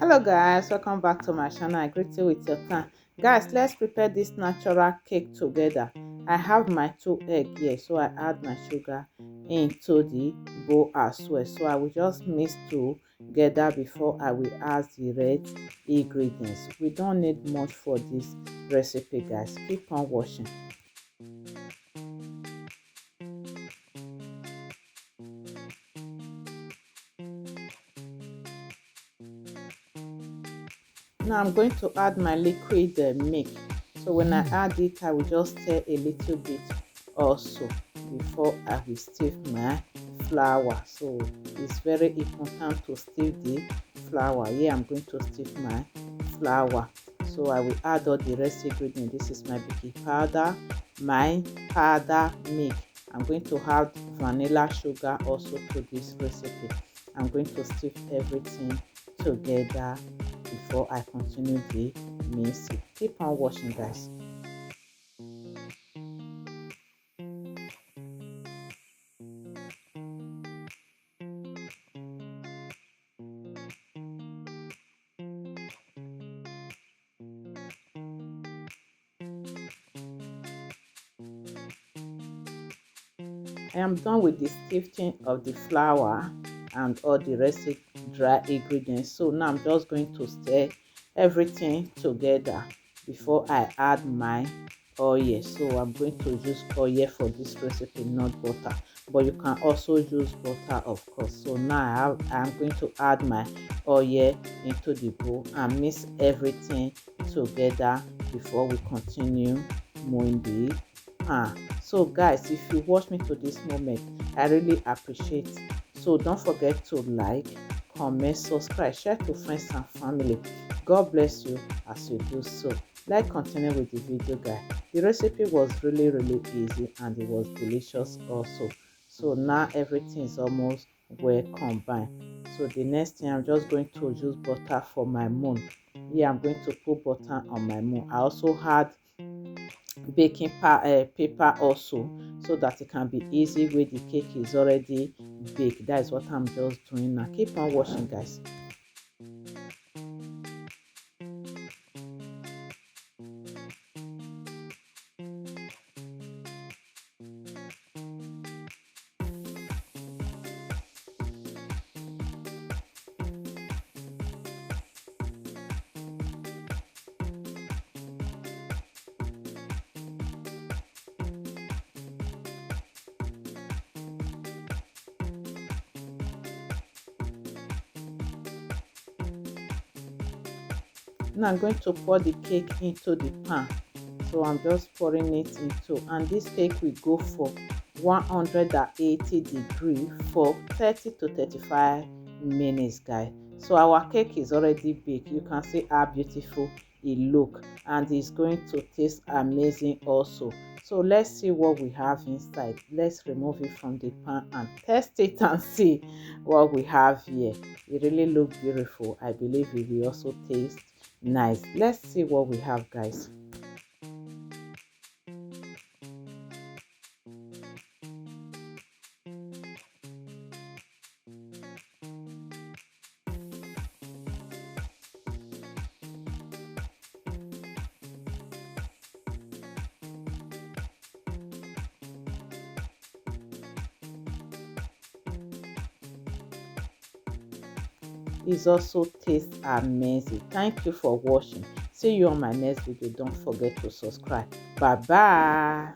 Hello guys, welcome back to my channel. I greet you with your time. Guys, let's prepare this natural cake together. I have my 2 eggs here, so I add my sugar into the bowl as well. So I will just mix together before I will add the red ingredients. We don't need much for this recipe, guys. Keep on watching. Now I'm going to add my liquid milk. So when I add it, I will just stir a little bit also before I will stir my flour. So it's very important to stir the flour. Here I'm going to stir my flour. So I will add all the rest ingredients. This is my baking powder, my powder milk. I'm going to add vanilla sugar also to this recipe. I'm going to stir everything together before I continue the mixing. Keep on watching, guys. I am done with the sifting of the flour and all the rest dry ingredients. So now I'm just going to stir everything together before I add my oil. So I'm going to use oil for this recipe, not butter, but you can also use butter, of course. So now I'm going to add my oil into the bowl and mix everything together before we continue moving the pan. So guys, if you watch me to this moment, I really appreciate. So don't forget to like, comment, subscribe, share to friends and family. God bless you as you do so. Let's continue with the video, guys. The recipe was really easy and it was delicious also. So now everything is almost well combined. So the next thing, I'm just going to use butter for my moon. Here I'm going to put butter on my moon. I also had baking paper also, so that it can be easy when the cake is already baked. That is what I'm just doing now. Keep on watching, guys. Now I'm going to pour the cake into the pan. So I'm just pouring it into, and this cake will go for 180 degrees for 30 to 35 minutes, guys. So our cake is already baked. You can see how beautiful it look, and it's going to taste amazing also. So let's see what we have inside. Let's remove it from the pan and test it and see what we have here. It really looks beautiful. I believe it will also taste nice. Let's see what we have, guys. It also tastes amazing. Thank you for watching. See you on my next video. Don't forget to subscribe. Bye bye.